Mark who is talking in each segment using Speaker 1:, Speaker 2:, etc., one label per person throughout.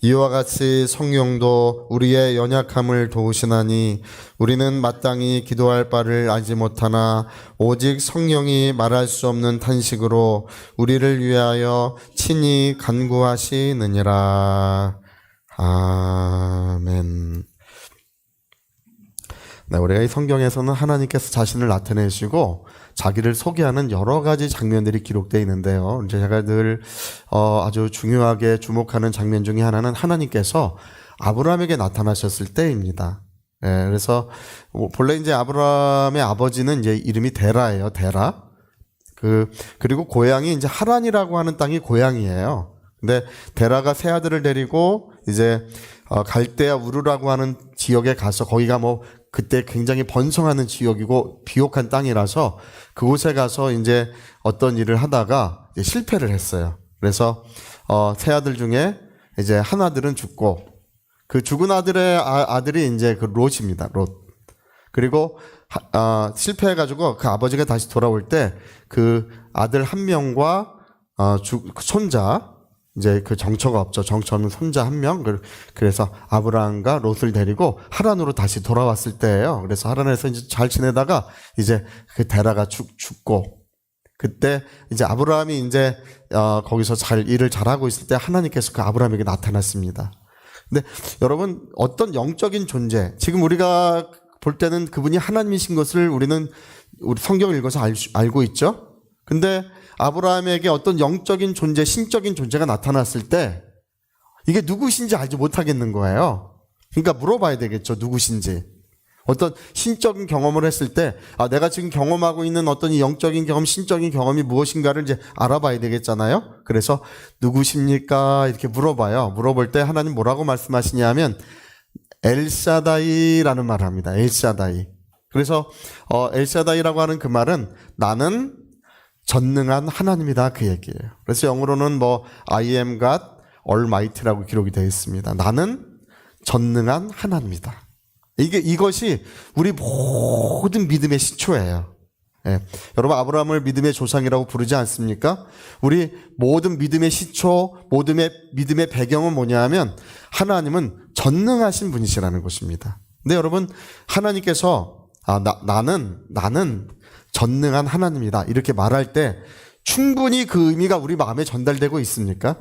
Speaker 1: 이와 같이 성령도 우리의 연약함을 도우시나니 우리는 마땅히 기도할 바를 알지 못하나 오직 성령이 말할 수 없는 탄식으로 우리를 위하여 친히 간구하시느니라. 아멘. 네, 우리가 이 성경에서는 하나님께서 자신을 나타내시고 자기를 소개하는 여러 가지 장면들이 기록되어 있는데요. 이제 제가 늘 아주 중요하게 주목하는 장면 중에 하나는 하나님께서 아브라함에게 나타나셨을 때입니다. 예, 그래서 본래 이제 아브라함의 아버지는 이제 이름이 데라예요. 데라. 그리고 고향이 이제 하란이라고 하는 땅이 고향이에요. 근데 데라가 세 아들을 데리고 이제 갈대아 우르라고 하는 지역에 가서 거기가 뭐 그때 굉장히 번성하는 지역이고 비옥한 땅이라서 그곳에 가서 이제 어떤 일을 하다가 이제 실패를 했어요. 그래서 세 아들 중에 이제 한 아들은 죽고 그 죽은 아들의 아들이 이제 그 롯입니다. 롯. 그리고 실패해가지고 그 아버지가 다시 돌아올 때 그 아들 한 명과 손자 이제 그 정처가 없죠. 정처는 손자 한 명. 그래서 아브라함과 롯을 데리고 하란으로 다시 돌아왔을 때예요. 그래서 하란에서 이제 잘 지내다가 이제 그 데라가 죽고 그때 이제 아브라함이 이제 거기서 일을 잘하고 있을 때 하나님께서 그 아브라함에게 나타났습니다. 근데 여러분 어떤 영적인 존재, 지금 우리가 볼 때는 그분이 하나님이신 것을 우리 성경을 읽어서 알고 있죠. 근데 아브라함에게 어떤 영적인 존재, 신적인 존재가 나타났을 때 이게 누구신지 알지 못하겠는 거예요. 그러니까 물어봐야 되겠죠. 누구신지. 어떤 신적인 경험을 했을 때 내가 지금 경험하고 있는 어떤 이 영적인 경험, 신적인 경험이 무엇인가를 이제 알아봐야 되겠잖아요. 그래서 누구십니까? 이렇게 물어봐요. 물어볼 때 하나님 뭐라고 말씀하시냐면 엘샤다이라는 말을 합니다. 엘샤다이. 그래서 엘샤다이라고 하는 그 말은 나는 전능한 하나님이다 그 얘기예요. 그래서 영어로는 I am God Almighty라고 기록이 되어 있습니다. 나는 전능한 하나님이다. 이것이 우리 모든 믿음의 시초예요. 예. 여러분 아브라함을 믿음의 조상이라고 부르지 않습니까? 우리 모든 믿음의 시초, 모든 믿음의 배경은 뭐냐 하면 하나님은 전능하신 분이시라는 것입니다. 근데 여러분 하나님께서 나는 전능한 하나님이다 이렇게 말할 때 충분히 그 의미가 우리 마음에 전달되고 있습니까?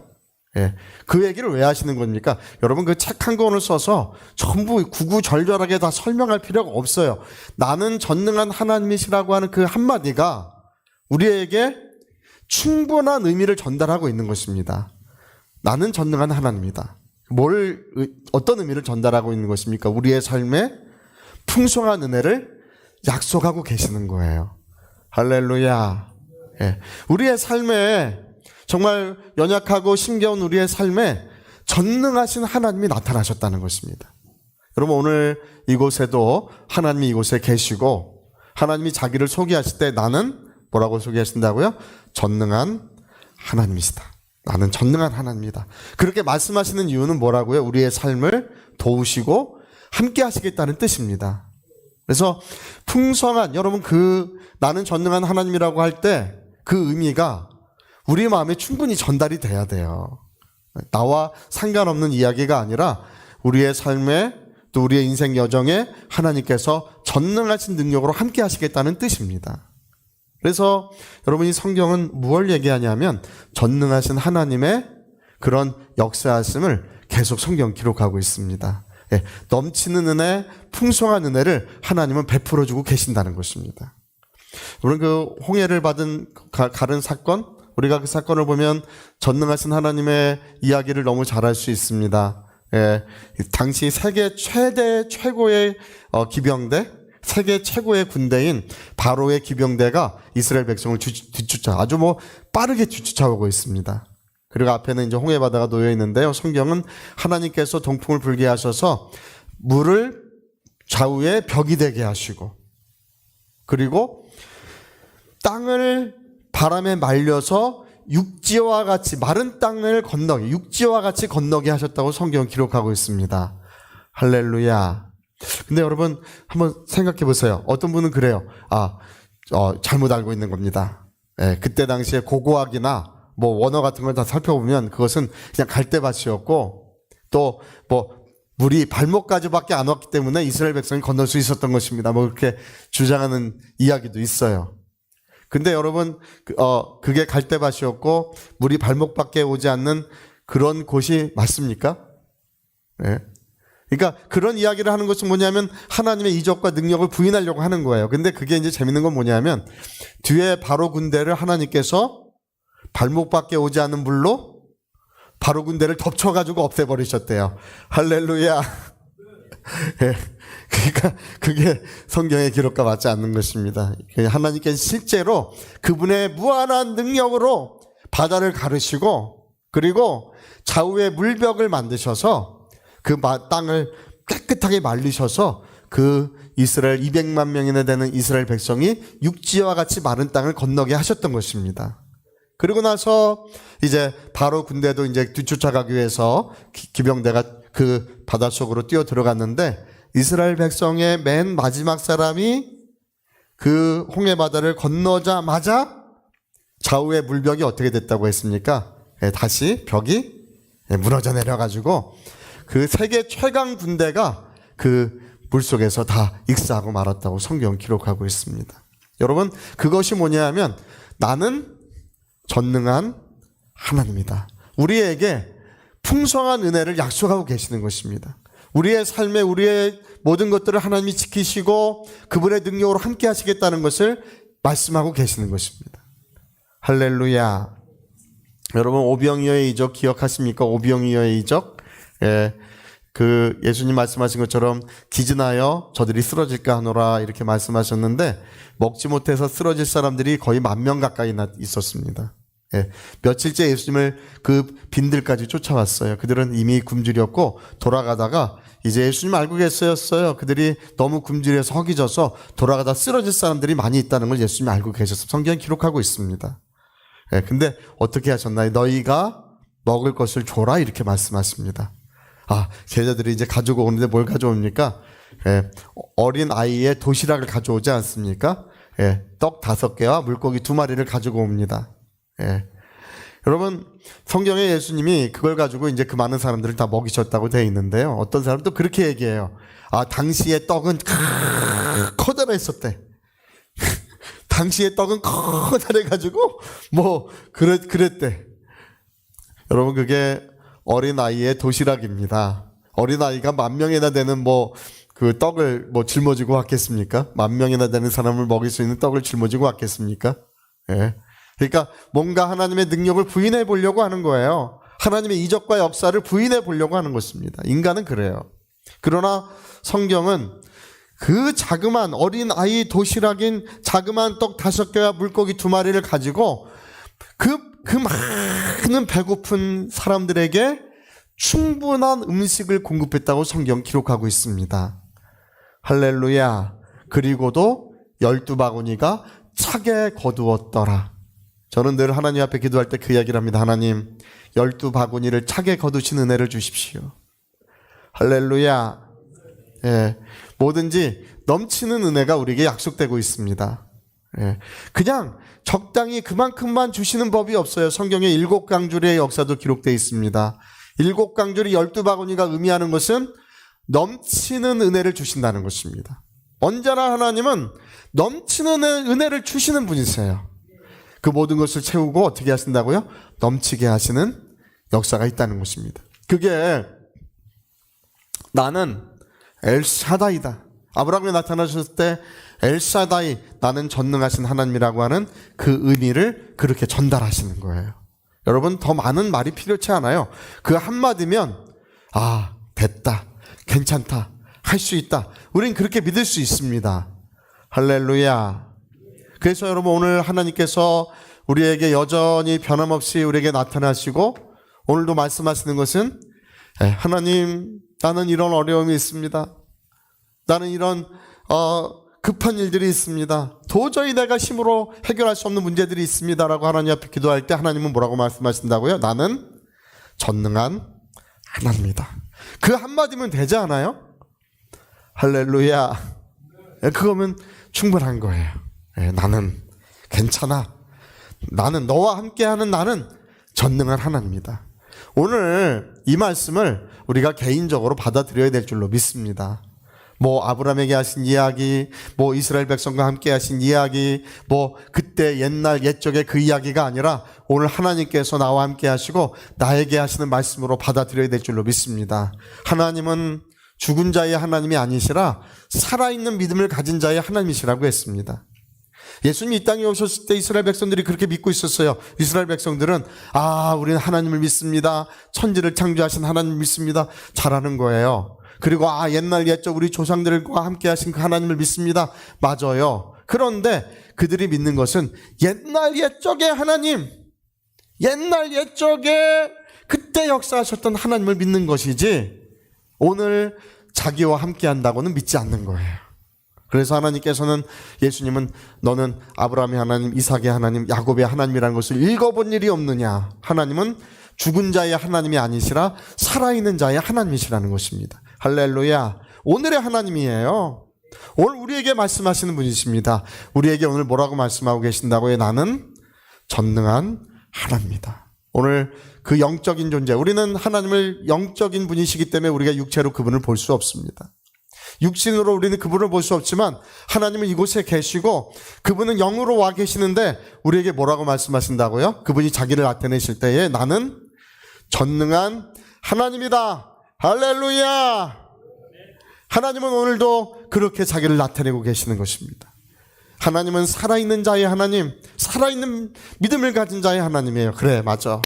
Speaker 1: 예. 그 얘기를 왜 하시는 겁니까? 여러분 그 책 한 권을 써서 전부 구구절절하게 다 설명할 필요가 없어요. 나는 전능한 하나님이시라고 하는 그 한마디가 우리에게 충분한 의미를 전달하고 있는 것입니다. 나는 전능한 하나님이다. 어떤 의미를 전달하고 있는 것입니까? 우리의 삶에 풍성한 은혜를 약속하고 계시는 거예요. 할렐루야. 예. 우리의 삶에 정말 연약하고 힘겨운 우리의 삶에 전능하신 하나님이 나타나셨다는 것입니다. 여러분 오늘 이곳에도 하나님이 이곳에 계시고 하나님이 자기를 소개하실 때 나는 뭐라고 소개하신다고요? 전능한 하나님이시다. 나는 전능한 하나님이다. 그렇게 말씀하시는 이유는 뭐라고요? 우리의 삶을 도우시고 함께 하시겠다는 뜻입니다. 그래서 풍성한 여러분 나는 전능한 하나님이라고 할 때 그 의미가 우리 마음에 충분히 전달이 돼야 돼요. 나와 상관없는 이야기가 아니라 우리의 삶에 또 우리의 인생 여정에 하나님께서 전능하신 능력으로 함께 하시겠다는 뜻입니다. 그래서 여러분 이 성경은 무엇을 얘기하냐면 전능하신 하나님의 그런 역사하심을 계속 성경 기록하고 있습니다. 예, 넘치는 은혜, 풍성한 은혜를 하나님은 베풀어주고 계신다는 것입니다. 우리는 그 홍해를 가른 사건, 우리가 그 사건을 보면 전능하신 하나님의 이야기를 너무 잘 알 수 있습니다. 예, 당시 세계 최고의 기병대, 세계 최고의 군대인 바로의 기병대가 이스라엘 백성을 아주 빠르게 뒤쫓아오고 있습니다. 그리고 앞에는 이제 홍해 바다가 놓여 있는데요. 성경은 하나님께서 동풍을 불게 하셔서 물을 좌우에 벽이 되게 하시고 그리고 땅을 바람에 말려서 육지와 같이 마른 땅을 육지와 같이 건너게 하셨다고 성경은 기록하고 있습니다. 할렐루야. 근데 여러분 한번 생각해 보세요. 어떤 분은 그래요. 잘못 알고 있는 겁니다. 예, 그때 당시에 고고학이나 원어 같은 걸 다 살펴보면 그것은 그냥 갈대밭이었고 또 뭐 물이 발목까지밖에 안 왔기 때문에 이스라엘 백성이 건널 수 있었던 것입니다. 뭐 그렇게 주장하는 이야기도 있어요. 근데 여러분, 그게 갈대밭이었고 물이 발목밖에 오지 않는 그런 곳이 맞습니까? 네. 그러니까 그런 이야기를 하는 것은 뭐냐면 하나님의 이적과 능력을 부인하려고 하는 거예요. 근데 그게 이제 재밌는 건 뭐냐면 뒤에 바로 군대를 하나님께서 발목밖에 오지 않는 물로 바로 군대를 덮쳐가지고 없애버리셨대요. 할렐루야. 예. 그러니까 그게 성경의 기록과 맞지 않는 것입니다. 하나님께서 실제로 그분의 무한한 능력으로 바다를 가르시고 그리고 좌우에 물벽을 만드셔서 그 땅을 깨끗하게 말리셔서 그 이스라엘 200만 명이나 되는 이스라엘 백성이 육지와 같이 마른 땅을 건너게 하셨던 것입니다. 그리고 나서 이제 바로 군대도 이제 뒤쫓아가기 위해서 기병대가 그 바닷속으로 뛰어 들어갔는데 이스라엘 백성의 맨 마지막 사람이 그 홍해 바다를 건너자마자 좌우의 물벽이 어떻게 됐다고 했습니까? 다시 벽이 무너져 내려가지고 그 세계 최강 군대가 그 물속에서 다 익사하고 말았다고 성경 기록하고 있습니다. 여러분, 그것이 뭐냐면 나는 전능한 하나님이다. 우리에게 풍성한 은혜를 약속하고 계시는 것입니다. 우리의 삶에 우리의 모든 것들을 하나님이 지키시고 그분의 능력으로 함께 하시겠다는 것을 말씀하고 계시는 것입니다. 할렐루야. 여러분, 오병이어의 이적 기억하십니까? 오병이어의 이적. 그 예수님 말씀하신 것처럼 기진하여 저들이 쓰러질까 하노라 이렇게 말씀하셨는데 먹지 못해서 쓰러질 사람들이 거의 10,000명 가까이 있었습니다. 며칠째 예수님을 그 빈들까지 쫓아왔어요. 그들은 이미 굶주렸고 돌아가다가 이제 예수님 알고 계셨어요. 그들이 너무 굶주려서 허기져서 돌아가다 쓰러질 사람들이 많이 있다는 걸 예수님이 알고 계셨어요. 성경이 기록하고 있습니다. 근데 어떻게 하셨나요? 너희가 먹을 것을 줘라 이렇게 말씀하십니다. 제자들이 이제 가지고 오는데 뭘 가져옵니까? 어린 아이의 도시락을 가져오지 않습니까? 떡 5개와 물고기 2마리를 가지고 옵니다. 여러분, 성경에 예수님이 그걸 가지고 이제 그 많은 사람들을 다 먹이셨다고 되어 있는데요. 어떤 사람은 또 그렇게 얘기해요. 당시의 떡은 커다랬었대. 당시의 떡은 커다래가지고 그랬대. 여러분, 그게 어린아이의 도시락입니다. 어린아이가 10,000명이나 되는 그 떡을 짊어지고 왔겠습니까? 10,000명이나 되는 사람을 먹일 수 있는 떡을 짊어지고 왔겠습니까? 그러니까 뭔가 하나님의 능력을 부인해 보려고 하는 거예요. 하나님의 이적과 역사를 부인해 보려고 하는 것입니다. 인간은 그래요. 그러나 성경은 그 자그만 어린아이 도시락인 자그만 떡 5개와 물고기 2마리를 가지고 그 많은 배고픈 사람들에게 충분한 음식을 공급했다고 성경 기록하고 있습니다. 할렐루야. 그리고도 12바구니가 차게 거두었더라. 저는 늘 하나님 앞에 기도할 때 그 이야기를 합니다. 하나님, 12바구니를 차게 거두신 은혜를 주십시오. 할렐루야. 뭐든지 넘치는 은혜가 우리에게 약속되고 있습니다. 그냥 적당히 그만큼만 주시는 법이 없어요. 성경에 7강줄의 역사도 기록되어 있습니다. 7강줄이 12바구니가 의미하는 것은 넘치는 은혜를 주신다는 것입니다. 언제나 하나님은 넘치는 은혜를 주시는 분이세요. 그 모든 것을 채우고 어떻게 하신다고요? 넘치게 하시는 역사가 있다는 것입니다. 그게 나는 엘샤다이다. 아브라함이 나타나셨을 때 엘샤다이, 나는 전능하신 하나님이라고 하는 그 의미를 그렇게 전달하시는 거예요. 여러분, 더 많은 말이 필요치 않아요. 그 한마디면 됐다, 괜찮다, 할 수 있다. 우린 그렇게 믿을 수 있습니다. 할렐루야. 그래서 여러분, 오늘 하나님께서 우리에게 여전히 변함없이 우리에게 나타나시고 오늘도 말씀하시는 것은 하나님, 나는 이런 어려움이 있습니다. 나는 이런 급한 일들이 있습니다. 도저히 내가 힘으로 해결할 수 없는 문제들이 있습니다라고 하나님 앞에 기도할 때 하나님은 뭐라고 말씀하신다고요? 나는 전능한 하나님이다. 그 한마디면 되지 않아요? 할렐루야. 그거면 충분한 거예요. 나는 괜찮아. 나는 너와 함께하는 나는 전능한 하나님이다. 오늘 이 말씀을 우리가 개인적으로 받아들여야 될 줄로 믿습니다. 뭐 아브라함에게 하신 이야기, 뭐 이스라엘 백성과 함께 하신 이야기, 뭐 그때 옛날 옛적의 그 이야기가 아니라 오늘 하나님께서 나와 함께 하시고 나에게 하시는 말씀으로 받아들여야 될 줄로 믿습니다. 하나님은 죽은 자의 하나님이 아니시라 살아있는 믿음을 가진 자의 하나님이시라고 했습니다. 예수님이 이 땅에 오셨을 때 이스라엘 백성들이 그렇게 믿고 있었어요. 이스라엘 백성들은 우리는 하나님을 믿습니다. 천지를 창조하신 하나님을 믿습니다. 잘하는 거예요. 그리고 옛날 옛적 우리 조상들과 함께 하신 그 하나님을 믿습니다. 맞아요. 그런데 그들이 믿는 것은 옛날 옛적의 하나님, 옛날 옛적에 그때 역사하셨던 하나님을 믿는 것이지 오늘 자기와 함께 한다고는 믿지 않는 거예요. 그래서 하나님께서는 예수님은 너는 아브라함의 하나님, 이삭의 하나님, 야곱의 하나님이라는 것을 읽어본 일이 없느냐. 하나님은 죽은 자의 하나님이 아니시라 살아있는 자의 하나님이시라는 것입니다. 할렐루야. 오늘의 하나님이에요. 오늘 우리에게 말씀하시는 분이십니다. 우리에게 오늘 뭐라고 말씀하고 계신다고요? 나는 전능한 하나님이다. 오늘 그 영적인 존재, 우리는 하나님을 영적인 분이시기 때문에 우리가 육체로 그분을 볼 수 없습니다. 육신으로 우리는 그분을 볼 수 없지만 하나님은 이곳에 계시고 그분은 영으로 와 계시는데 우리에게 뭐라고 말씀하신다고요? 그분이 자기를 나타내실 때에 나는 전능한 하나님이다. 할렐루야. 하나님은 오늘도 그렇게 자기를 나타내고 계시는 것입니다. 하나님은 살아있는 자의 하나님, 살아있는 믿음을 가진 자의 하나님이에요. 그래, 맞아.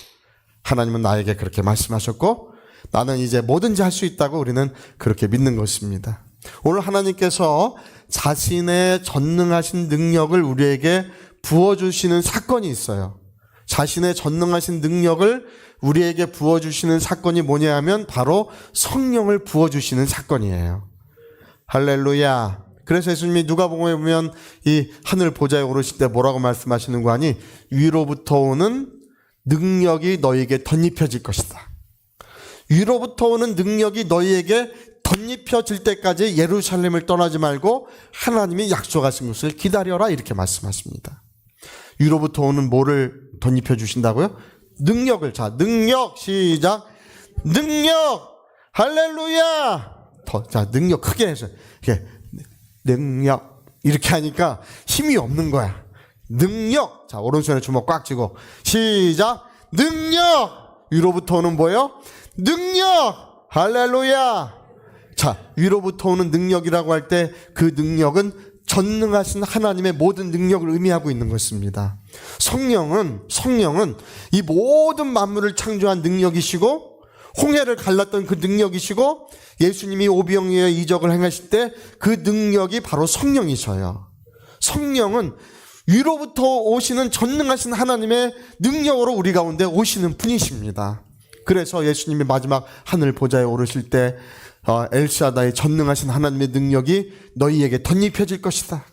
Speaker 1: 하나님은 나에게 그렇게 말씀하셨고 나는 이제 뭐든지 할 수 있다고 우리는 그렇게 믿는 것입니다. 오늘 하나님께서 자신의 전능하신 능력을 우리에게 부어주시는 사건이 있어요. 자신의 전능하신 능력을 우리에게 부어주시는 사건이 뭐냐 하면 바로 성령을 부어주시는 사건이에요. 할렐루야. 그래서 예수님이 누가복음에 보면 이 하늘 보좌에 오르실 때 뭐라고 말씀하시는 거 아니? 위로부터 오는 능력이 너에게 덧입혀질 것이다. 위로부터 오는 능력이 너희에게 덧입혀질 때까지 예루살렘을 떠나지 말고 하나님이 약속하신 것을 기다려라 이렇게 말씀하십니다. 위로부터 오는 뭐를 덧입혀 주신다고요? 능력을. 자, 능력 시작. 능력. 할렐루야. 자, 능력 크게 해서 이게 능력 이렇게 하니까 힘이 없는 거야. 능력. 자, 오른손에 주먹 꽉 쥐고 시작. 능력. 위로부터 오는 뭐예요? 능력. 할렐루야. 자, 위로부터 오는 능력이라고 할 때 그 능력은 전능하신 하나님의 모든 능력을 의미하고 있는 것입니다. 성령은 이 모든 만물을 창조한 능력이시고 홍해를 갈랐던 그 능력이시고 예수님이 오병이어의 이적을 행하실 때 그 능력이 바로 성령이셔요. 성령은 위로부터 오시는 전능하신 하나님의 능력으로 우리 가운데 오시는 분이십니다. 그래서 예수님이 마지막 하늘 보좌에 오르실 때 엘샤다의 전능하신 하나님의 능력이 너희에게 덧입혀질 것이다.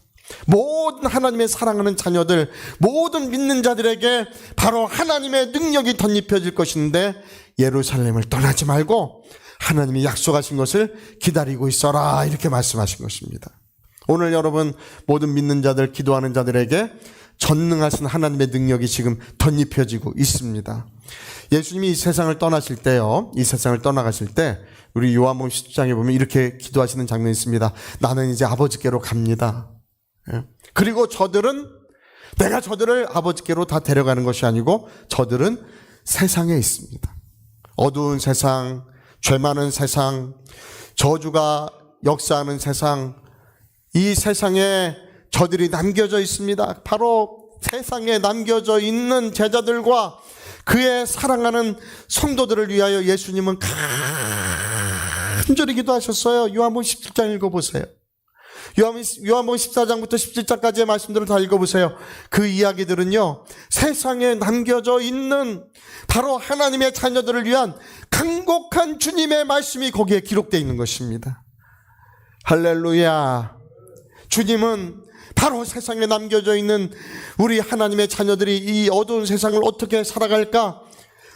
Speaker 1: 모든 하나님의 사랑하는 자녀들, 모든 믿는 자들에게 바로 하나님의 능력이 덧입혀질 것인데 예루살렘을 떠나지 말고 하나님이 약속하신 것을 기다리고 있어라 이렇게 말씀하신 것입니다. 오늘 여러분 모든 믿는 자들, 기도하는 자들에게 전능하신 하나님의 능력이 지금 덧입혀지고 있습니다. 예수님이 이 세상을 떠나실 때요, 이 세상을 떠나가실 때 우리 요한복음 10장에 보면 이렇게 기도하시는 장면이 있습니다. 나는 이제 아버지께로 갑니다. 그리고 내가 저들을 아버지께로 다 데려가는 것이 아니고 저들은 세상에 있습니다. 어두운 세상, 죄 많은 세상, 저주가 역사하는 세상, 이 세상에 저들이 남겨져 있습니다. 바로 세상에 남겨져 있는 제자들과 그의 사랑하는 성도들을 위하여 예수님은 간절히 기도하셨어요. 요한복음 17장 읽어보세요. 요한복음 14장부터 17장까지의 말씀들을 다 읽어보세요. 그 이야기들은요, 세상에 남겨져 있는 바로 하나님의 자녀들을 위한 간곡한 주님의 말씀이 거기에 기록되어 있는 것입니다. 할렐루야. 주님은 바로 세상에 남겨져 있는 우리 하나님의 자녀들이 이 어두운 세상을 어떻게 살아갈까?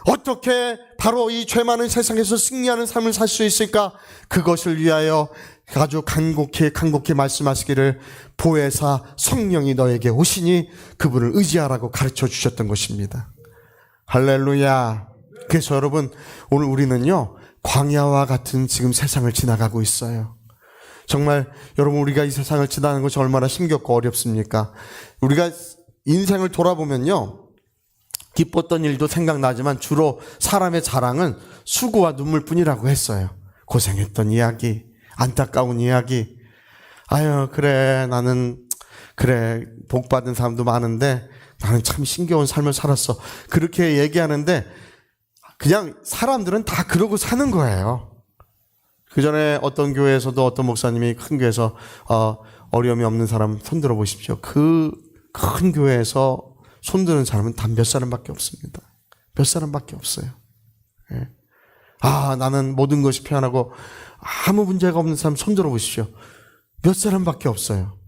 Speaker 1: 어떻게 바로 이 죄 많은 세상에서 승리하는 삶을 살 수 있을까? 그것을 위하여 아주 간곡히 말씀하시기를 보혜사 성령이 너에게 오시니 그분을 의지하라고 가르쳐 주셨던 것입니다. 할렐루야. 그래서 여러분, 오늘 우리는요, 광야와 같은 지금 세상을 지나가고 있어요. 정말 여러분, 우리가 이 세상을 지나가는 것이 얼마나 힘겹고 어렵습니까? 우리가 인생을 돌아보면요, 기뻤던 일도 생각나지만 주로 사람의 자랑은 수고와 눈물뿐이라고 했어요. 고생했던 이야기, 안타까운 이야기. 아유, 그래, 복 받은 사람도 많은데 나는 참 힘겨운 삶을 살았어. 그렇게 얘기하는데 그냥 사람들은 다 그러고 사는 거예요. 그 전에 어떤 교회에서도 어떤 목사님이 큰 교회에서 어려움이 없는 사람 손들어 보십시오. 그 큰 교회에서 손드는 사람은 단 몇 사람밖에 없습니다. 몇 사람밖에 없어요. 예. 나는 모든 것이 편하고 아무 문제가 없는 사람 손들어 보십시오. 몇 사람밖에 없어요.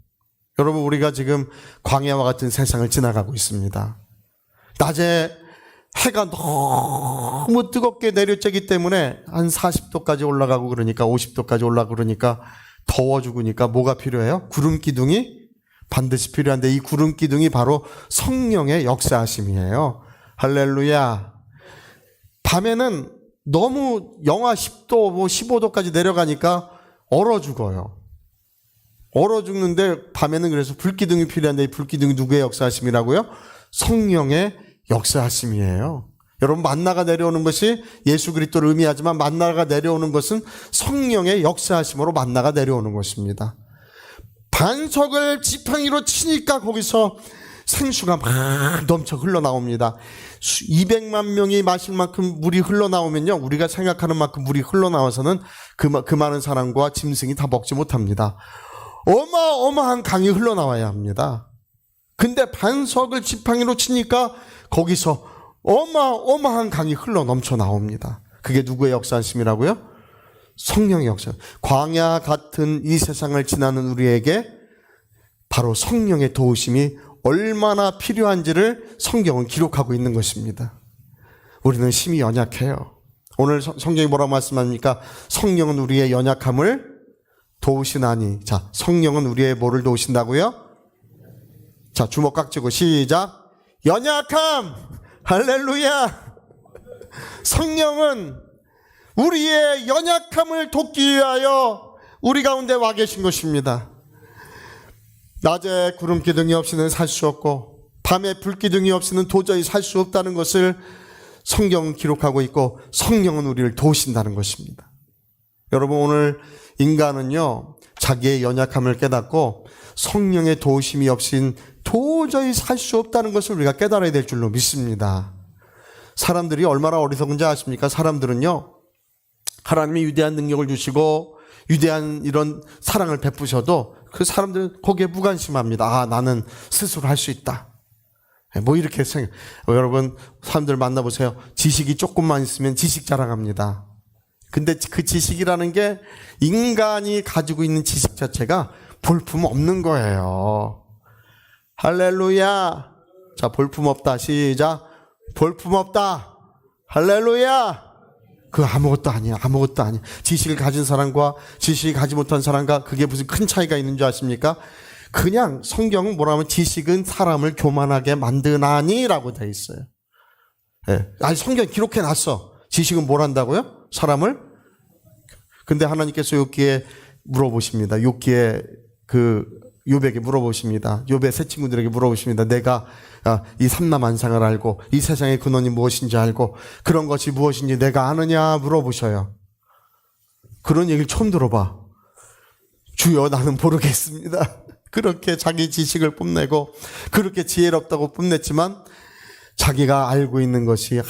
Speaker 1: 여러분, 우리가 지금 광야와 같은 세상을 지나가고 있습니다. 낮에 해가 너무 뜨겁게 내려쬐기 때문에 한 40도까지 올라가고 그러니까 50도까지 올라가고 그러니까 더워 죽으니까 뭐가 필요해요? 구름 기둥이 반드시 필요한데, 이 구름 기둥이 바로 성령의 역사하심이에요. 할렐루야. 밤에는 너무 영하 10도, 15도까지 내려가니까 얼어 죽어요. 얼어 죽는데 밤에는 그래서 불기둥이 필요한데, 이 불기둥이 누구의 역사하심이라고요? 성령의 역사하심이에요. 여러분, 만나가 내려오는 것이 예수 그리스도를 의미하지만 만나가 내려오는 것은 성령의 역사하심으로 만나가 내려오는 것입니다. 반석을 지팡이로 치니까 거기서 생수가 막 넘쳐 흘러나옵니다. 200만 명이 마실 만큼 물이 흘러나오면요, 우리가 생각하는 만큼 물이 흘러나와서는 그 많은 사람과 짐승이 다 먹지 못합니다. 어마어마한 강이 흘러나와야 합니다. 근데 반석을 지팡이로 치니까 거기서 어마어마한 강이 흘러 넘쳐 나옵니다. 그게 누구의 역사심이라고요? 성령의 역사. 광야 같은 이 세상을 지나는 우리에게 바로 성령의 도우심이 얼마나 필요한지를 성경은 기록하고 있는 것입니다. 우리는 심히 연약해요. 오늘 성경이 뭐라고 말씀합니까? 성령은 우리의 연약함을 도우시나니. 자, 성령은 우리의 뭐를 도우신다고요? 자, 주먹 깍 쥐고 시작. 연약함. 할렐루야. 성령은 우리의 연약함을 돕기 위하여 우리 가운데 와 계신 것입니다. 낮에 구름 기둥이 없이는 살 수 없고 밤에 불 기둥이 없이는 도저히 살 수 없다는 것을 성경은 기록하고 있고, 성령은 우리를 도우신다는 것입니다. 여러분, 오늘 인간은요, 자기의 연약함을 깨닫고 성령의 도우심이 없인 도저히 살 수 없다는 것을 우리가 깨달아야 될 줄로 믿습니다. 사람들이 얼마나 어리석은지 아십니까? 사람들은요, 하나님이 위대한 능력을 주시고 위대한 이런 사랑을 베푸셔도 그 사람들은 거기에 무관심합니다. 나는 스스로 할 수 있다. 뭐 이렇게 생각. 여러분, 사람들 만나보세요. 지식이 조금만 있으면 지식 자랑합니다. 근데 그 지식이라는 게 인간이 가지고 있는 지식 자체가 볼품 없는 거예요. 할렐루야. 자, 볼품 없다. 시작. 볼품 없다. 할렐루야. 그 아무것도 아니야. 아무것도 아니야. 지식을 가진 사람과 지식이 가지 못한 사람과 그게 무슨 큰 차이가 있는 줄 아십니까? 그냥 성경은 뭐라 하면 지식은 사람을 교만하게 만드나니 라고 돼 있어요. 예. 아니, 성경 기록해 놨어. 지식은 뭘 한다고요? 사람을? 근데 하나님께서 욥기에 물어보십니다. 욥기에 욥에게 물어보십니다. 욥의 세 친구들에게 물어보십니다. 내가 이 삼라만상을 알고 이 세상의 근원이 무엇인지 알고 그런 것이 무엇인지 내가 아느냐 물어보셔요. 그런 얘기를 처음 들어봐. 주여, 나는 모르겠습니다. 그렇게 자기 지식을 뽐내고 그렇게 지혜롭다고 뽐냈지만 자기가 알고 있는 것이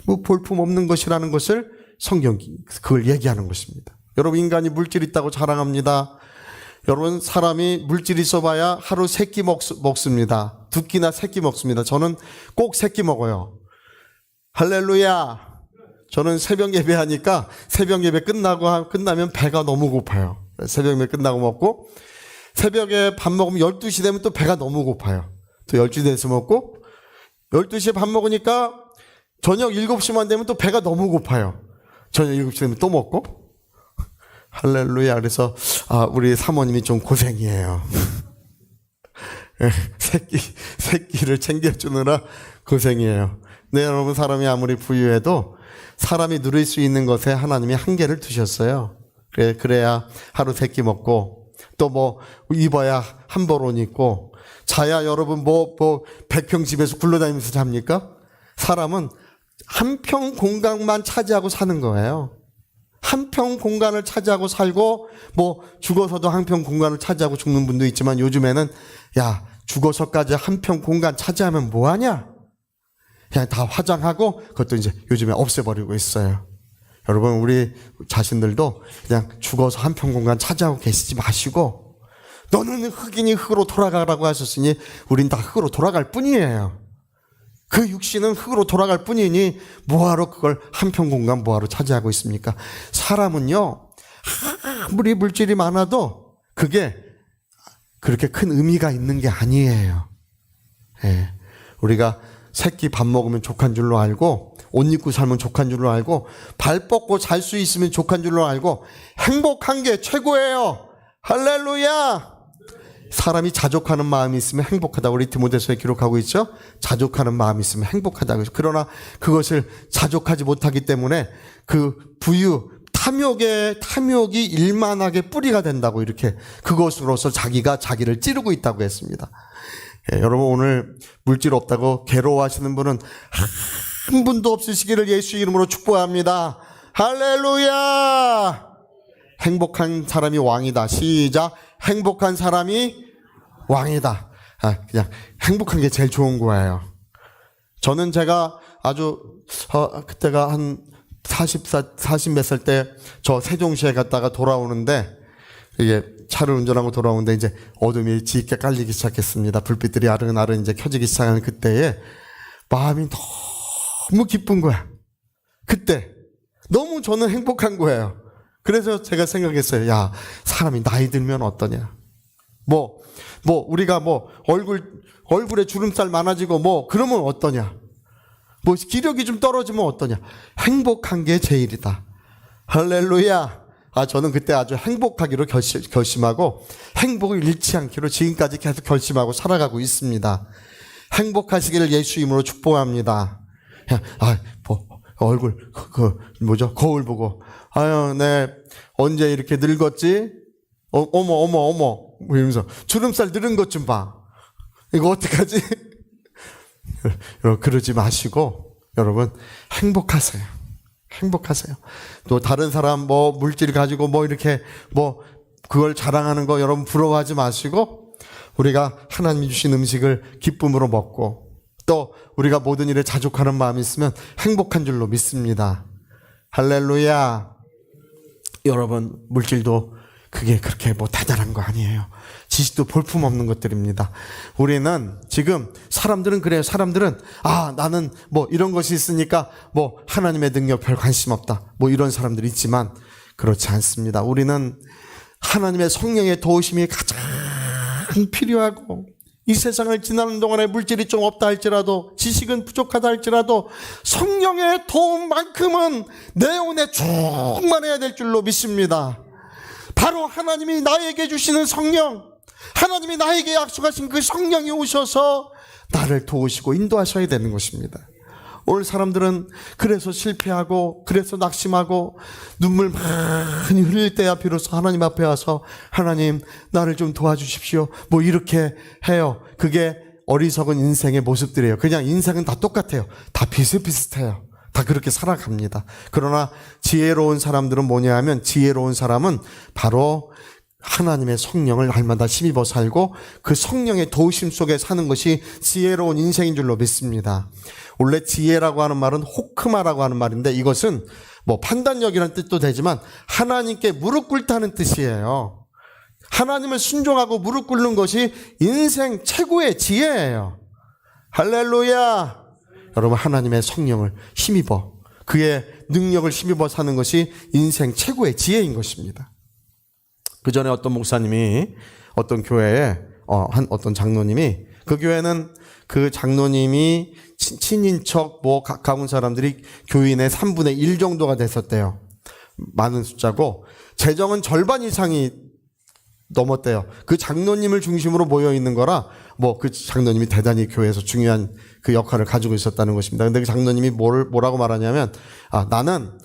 Speaker 1: 뭐 볼품 없는 것이라는 것을 성경이 그걸 얘기하는 것입니다. 여러분, 인간이 물질 있다고 자랑합니다. 여러분, 사람이 물질 있어봐야 하루 3끼 먹습니다. 2끼나 3끼 먹습니다. 저는 꼭 3끼 먹어요. 할렐루야. 저는 새벽 예배하니까 새벽 예배 끝나면 배가 너무 고파요. 새벽 예배 끝나고 먹고 새벽에 밥 먹으면 12시 되면 또 배가 너무 고파요. 또 12시 돼서 먹고 12시에 밥 먹으니까 저녁 7시만 되면 또 배가 너무 고파요. 저녁 7시 되면 또 먹고. 할렐루야. 그래서 우리 사모님이 좀 고생이에요. 새끼를 챙겨주느라 고생이에요. 네, 여러분, 사람이 아무리 부유해도 사람이 누릴 수 있는 것에 하나님이 한계를 두셨어요. 그래야 하루 세 끼 먹고, 또 뭐 입어야 한 벌 옷 입고, 자야 여러분 100평 집에서 굴러다니면서 잡니까? 사람은 한 평 공간만 차지하고 사는 거예요. 한 평 공간을 차지하고 살고, 뭐 죽어서도 한 평 공간을 차지하고 죽는 분도 있지만, 요즘에는 야, 죽어서까지 한 평 공간 차지하면 뭐하냐? 그냥 다 화장하고 그것도 이제 요즘에 없애버리고 있어요. 여러분, 우리 자신들도 그냥 죽어서 한 평 공간 차지하고 계시지 마시고, 너는 흙이니 흙으로 돌아가라고 하셨으니 우린 다 흙으로 돌아갈 뿐이에요. 그 육신은 흙으로 돌아갈 뿐이니 뭐하러 그걸 한 평 공간 뭐하러 차지하고 있습니까? 사람은요, 아무리 물질이 많아도 그게 그렇게 큰 의미가 있는 게 아니에요. 예. 우리가 새끼 밥 먹으면 족한 줄로 알고, 옷 입고 살면 족한 줄로 알고, 발 뻗고 잘 수 있으면 족한 줄로 알고, 행복한 게 최고예요. 할렐루야! 사람이 자족하는 마음이 있으면 행복하다. 우리 디모데서에 기록하고 있죠? 자족하는 마음이 있으면 행복하다고. 그러나 그것을 자족하지 못하기 때문에 그 부유, 탐욕이 일만하게 뿌리가 된다고, 이렇게 그것으로서 자기가 자기를 찌르고 있다고 했습니다. 예, 여러분, 오늘 물질 없다고 괴로워하시는 분은 한 분도 없으시기를 예수 이름으로 축복합니다. 할렐루야! 행복한 사람이 왕이다. 시작. 행복한 사람이 왕이다. 그냥 행복한 게 제일 좋은 거예요. 저는 제가 아주 그때가 한 40 몇 살 때 저 세종시에 갔다가 돌아오는데, 이게 차를 운전하고 돌아오는데 이제 어둠이 짙게 깔리기 시작했습니다. 불빛들이 아른아른 이제 켜지기 시작하는 그때에 마음이 너무 기쁜 거야. 그때 너무 저는 행복한 거예요. 그래서 제가 생각했어요. 야, 사람이 나이 들면 어떠냐? 우리가 얼굴에 주름살 많아지고 그러면 어떠냐? 기력이 좀 떨어지면 어떠냐? 행복한 게 제일이다. 할렐루야! 저는 그때 아주 행복하기로 결심하고, 행복을 잃지 않기로 지금까지 계속 결심하고 살아가고 있습니다. 행복하시기를 예수 이름으로 축복합니다. 얼굴, 거울 보고, 내 언제 이렇게 늙었지? 어머. 이러면서 주름살 늘은 것 좀 봐. 이거 어떡하지? 그러지 마시고, 여러분, 행복하세요. 또 다른 사람 물질 가지고 이렇게 그걸 자랑하는 거 여러분 부러워하지 마시고, 우리가 하나님이 주신 음식을 기쁨으로 먹고, 또 우리가 모든 일에 자족하는 마음이 있으면 행복한 줄로 믿습니다. 할렐루야. 여러분, 물질도 그게 그렇게 대단한 거 아니에요. 지식도 볼품없는 것들입니다. 우리는 지금 사람들은 그래요. 사람들은 나는 이런 것이 있으니까 하나님의 능력 별 관심 없다, 이런 사람들이 있지만 그렇지 않습니다. 우리는 하나님의 성령의 도우심이 가장 필요하고, 이 세상을 지나는 동안에 물질이 좀 없다 할지라도, 지식은 부족하다 할지라도 성령의 도움만큼은 내 영혼에 충만해야 될 줄로 믿습니다. 바로 하나님이 나에게 주시는 성령, 하나님이 나에게 약속하신 그 성령이 오셔서 나를 도우시고 인도하셔야 되는 것입니다. 오늘 사람들은 그래서 실패하고, 그래서 낙심하고, 눈물 많이 흘릴 때야 비로소 하나님 앞에 와서 하나님 나를 좀 도와주십시오, 이렇게 해요. 그게 어리석은 인생의 모습들이에요. 그냥 인생은 다 똑같아요. 다 비슷비슷해요. 다 그렇게 살아갑니다. 그러나 지혜로운 사람들은 뭐냐 하면, 지혜로운 사람은 바로 하나님의 성령을 날마다 힘입어 살고 그 성령의 도우심 속에 사는 것이 지혜로운 인생인 줄로 믿습니다. 원래 지혜라고 하는 말은 호크마라고 하는 말인데, 이것은 판단력이라는 뜻도 되지만 하나님께 무릎 꿇다는 뜻이에요. 하나님을 순종하고 무릎 꿇는 것이 인생 최고의 지혜예요. 할렐루야. 여러분, 하나님의 성령을 힘입어, 그의 능력을 힘입어 사는 것이 인생 최고의 지혜인 것입니다. 그 전에 어떤 목사님이 어떤 교회에 어떤 장로님이, 그 교회는 그 장로님이 친인척 가까운 사람들이 교인의 3분의 1 정도가 됐었대요. 많은 숫자고 재정은 절반 이상이 넘었대요. 그 장로님을 중심으로 모여 있는 거라 뭐 그 장로님이 대단히 교회에서 중요한 그 역할을 가지고 있었다는 것입니다. 근데 그 장로님이 뭐라고 말하냐면, 나는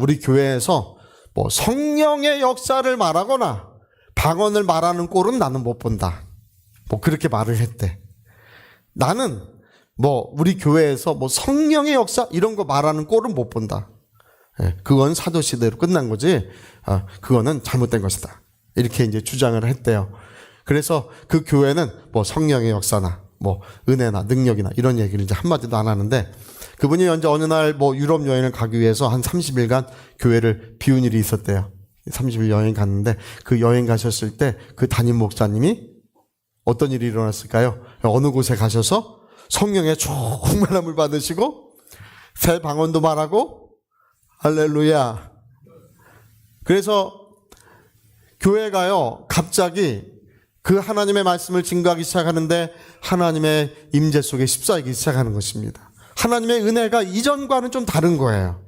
Speaker 1: 우리 교회에서 뭐 성령의 역사를 말하거나 방언을 말하는 꼴은 나는 못 본다. 뭐 그렇게 말을 했대. 나는 뭐 우리 교회에서 뭐 성령의 역사 이런 거 말하는 꼴은 못 본다. 그건 사도 시대로 끝난 거지. 그거는 잘못된 것이다. 이렇게 이제 주장을 했대요. 그래서 그 교회는 뭐 성령의 역사나 뭐 은혜나 능력이나 이런 얘기를 이제 한마디도 안 하는데, 그분이 이제 어느 날 뭐 유럽 여행을 가기 위해서 한 30일간 교회를 비운 일이 있었대요. 30일 여행 갔는데 그 여행 가셨을 때 그 담임 목사님이 어떤 일이 일어났을까요? 어느 곳에 가셔서 성령의 충만함을 받으시고 새 방언도 말하고, 할렐루야. 그래서 교회가요 갑자기 그 하나님의 말씀을 증거하기 시작하는데 하나님의 임재 속에 휩싸이기 시작하는 것입니다. 하나님의 은혜가 이전과는 좀 다른 거예요.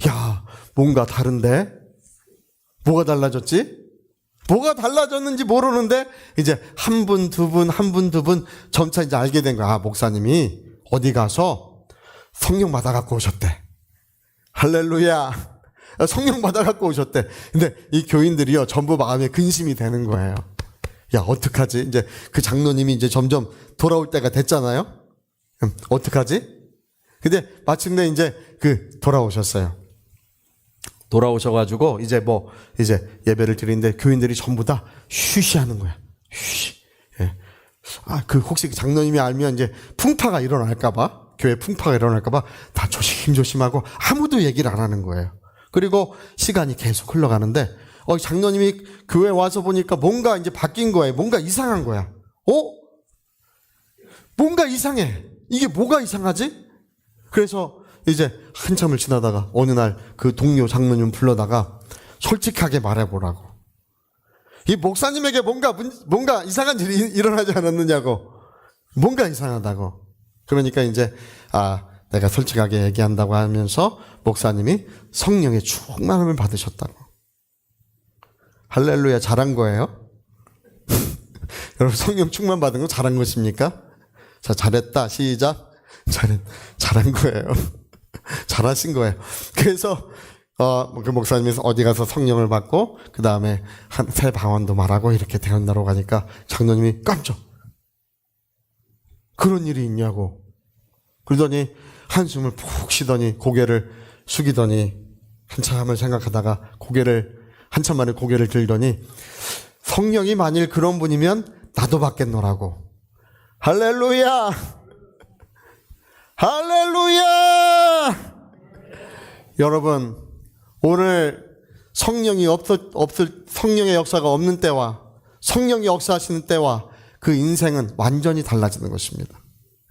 Speaker 1: 야, 뭔가 다른데? 뭐가 달라졌지? 뭐가 달라졌는지 모르는데 이제 한 분, 두 분, 한 분, 두 분 점차 이제 알게 된 거야. 목사님이 어디 가서 성령 받아 갖고 오셨대. 할렐루야. 성령 받아 갖고 오셨대. 근데 이 교인들이요 전부 마음에 근심이 되는 거예요. 야, 어떡하지? 이제 그 장로님이 이제 점점 돌아올 때가 됐잖아요. 어떡하지? 근데 마침내 이제 돌아오셨어요. 돌아오셔가지고 이제 예배를 드리는데 교인들이 전부 다 쉬쉬하는 거야. 쉬쉬. 예. 혹시 장로님이 알면 이제 풍파가 일어날까봐, 교회 풍파가 일어날까봐 다 조심조심하고 아무도 얘기를 안 하는 거예요. 그리고 시간이 계속 흘러가는데, 장로님이 교회 와서 보니까 뭔가 이제 바뀐 거예요. 뭔가 이상한 거야. 뭔가 이상해. 이게 뭐가 이상하지? 그래서 이제 한참을 지나다가 어느 날 그 동료 장로님 불러다가 솔직하게 말해보라고. 이 목사님에게 뭔가 이상한 일이 일어나지 않았느냐고. 뭔가 이상하다고. 그러니까 이제 내가 솔직하게 얘기한다고 하면서 목사님이 성령의 충만함을 받으셨다고. 할렐루야, 잘한 거예요? 여러분, 성령 충만 받은 거 잘한 것입니까? 자, 잘했다. 시작. 잘한 거예요. 잘하신 거예요. 그래서 그 목사님이 어디 가서 성령을 받고 그 다음에 새 방언도 말하고 이렇게 되었나로 가니까 장로님이 깜짝. 그런 일이 있냐고. 그러더니 한숨을 푹 쉬더니 고개를 숙이더니 한참을 생각하다가 한참 만에 고개를 들더니, 성령이 만일 그런 분이면 나도 받겠노라고. 할렐루야! 할렐루야! 여러분, 오늘 성령의 역사가 없는 때와 성령이 역사하시는 때와 그 인생은 완전히 달라지는 것입니다.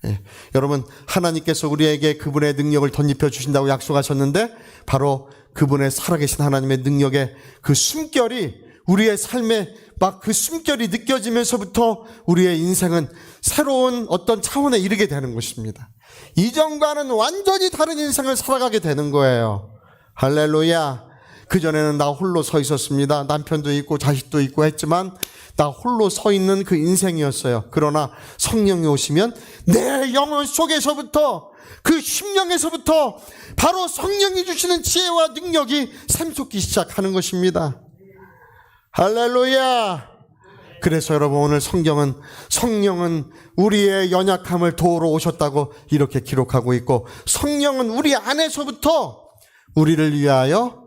Speaker 1: 예. 여러분, 하나님께서 우리에게 그분의 능력을 덧입혀 주신다고 약속하셨는데, 바로 그분의 살아계신 하나님의 능력의 그 숨결이 우리의 삶에 막 그 숨결이 느껴지면서부터 우리의 인생은 새로운 어떤 차원에 이르게 되는 것입니다. 이전과는 완전히 다른 인생을 살아가게 되는 거예요. 할렐루야. 그전에는 나 홀로 서 있었습니다. 남편도 있고 자식도 있고 했지만 나 홀로 서 있는 그 인생이었어요. 그러나 성령이 오시면 내 영혼 속에서부터, 그 심령에서부터 바로 성령이 주시는 지혜와 능력이 샘솟기 시작하는 것입니다. 할렐루야. 그래서 여러분, 오늘 성령은 우리의 연약함을 도우러 오셨다고 이렇게 기록하고 있고, 성령은 우리 안에서부터 우리를 위하여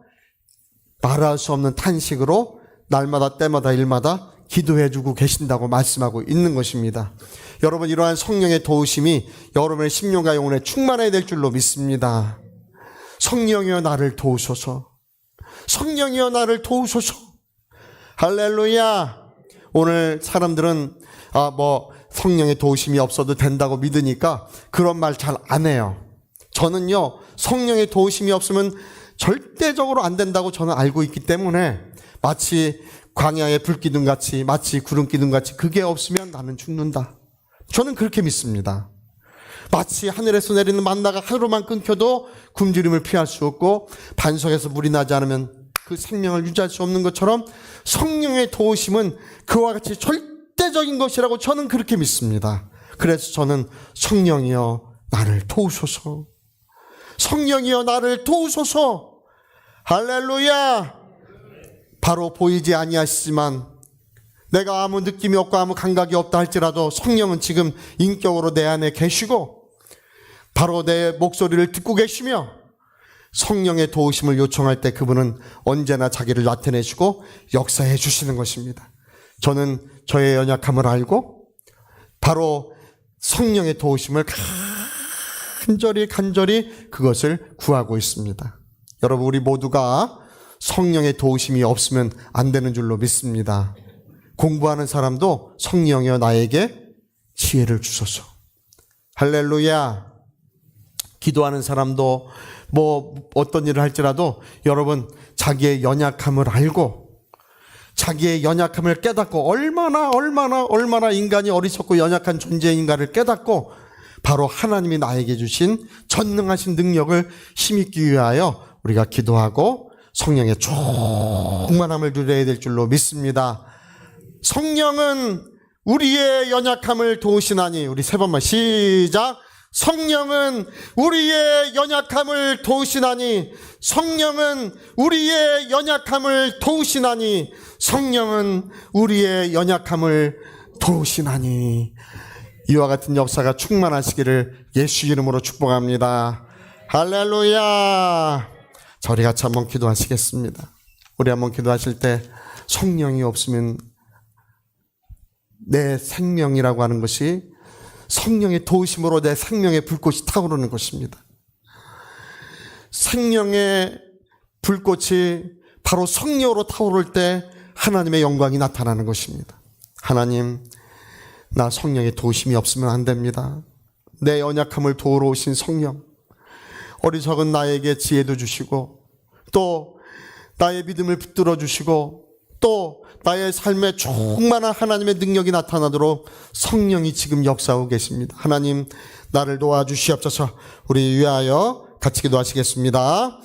Speaker 1: 말할 수 없는 탄식으로 날마다 때마다 일마다 기도해주고 계신다고 말씀하고 있는 것입니다. 여러분, 이러한 성령의 도우심이 여러분의 심령과 영혼에 충만해야 될 줄로 믿습니다. 성령이여 나를 도우소서. 성령이여 나를 도우소서. 할렐루야. 오늘 사람들은 성령의 도우심이 없어도 된다고 믿으니까 그런 말 잘 안 해요. 저는요, 성령의 도우심이 없으면 절대적으로 안 된다고 저는 알고 있기 때문에, 마치 광야의 불기둥같이, 마치 구름기둥같이 그게 없으면 나는 죽는다. 저는 그렇게 믿습니다. 마치 하늘에서 내리는 만나가 하루만 끊겨도 굶주림을 피할 수 없고 반석에서 물이 나지 않으면 그 생명을 유지할 수 없는 것처럼, 성령의 도우심은 그와 같이 절대적으로 절대적인 것이라고 저는 그렇게 믿습니다. 그래서 저는 성령이여 나를 도우소서. 성령이여 나를 도우소서. 할렐루야. 바로 보이지 아니하시지만 내가 아무 느낌이 없고 아무 감각이 없다 할지라도 성령은 지금 인격으로 내 안에 계시고 바로 내 목소리를 듣고 계시며 성령의 도우심을 요청할 때 그분은 언제나 자기를 나타내시고 역사해 주시는 것입니다. 저는 저의 연약함을 알고 바로 성령의 도우심을 간절히 그것을 구하고 있습니다. 여러분, 우리 모두가 성령의 도우심이 없으면 안 되는 줄로 믿습니다. 공부하는 사람도 성령이여 나에게 지혜를 주소서. 할렐루야. 기도하는 사람도 뭐 어떤 일을 할지라도 여러분 자기의 연약함을 알고 자기의 연약함을 깨닫고 얼마나 인간이 어리석고 연약한 존재인가를 깨닫고 바로 하나님이 나에게 주신 전능하신 능력을 힘입기 위하여 우리가 기도하고 성령의 충만함을 누려야 될 줄로 믿습니다. 성령은 우리의 연약함을 도우시나니. 우리 세 번만 시작. 성령은 우리의 연약함을 도우시나니. 성령은 우리의 연약함을 도우시나니. 성령은 우리의 연약함을 도우시나니. 이와 같은 역사가 충만하시기를 예수 이름으로 축복합니다. 할렐루야. 자, 우리 같이 한번 기도하시겠습니다. 우리 한번 기도하실 때 성령이 없으면 내 생명이라고 하는 것이 성령의 도우심으로 내 생명의 불꽃이 타오르는 것입니다. 생명의 불꽃이 바로 성령으로 타오를 때 하나님의 영광이 나타나는 것입니다. 하나님, 나 성령의 도우심이 없으면 안 됩니다. 내 연약함을 도우러 오신 성령, 어리석은 나에게 지혜도 주시고 또 나의 믿음을 붙들어 주시고 또 나의 삶에 충만한 하나님의 능력이 나타나도록 성령이 지금 역사하고 계십니다. 하나님, 나를 도와주시옵소서. 우리 위하여 같이 기도하시겠습니다.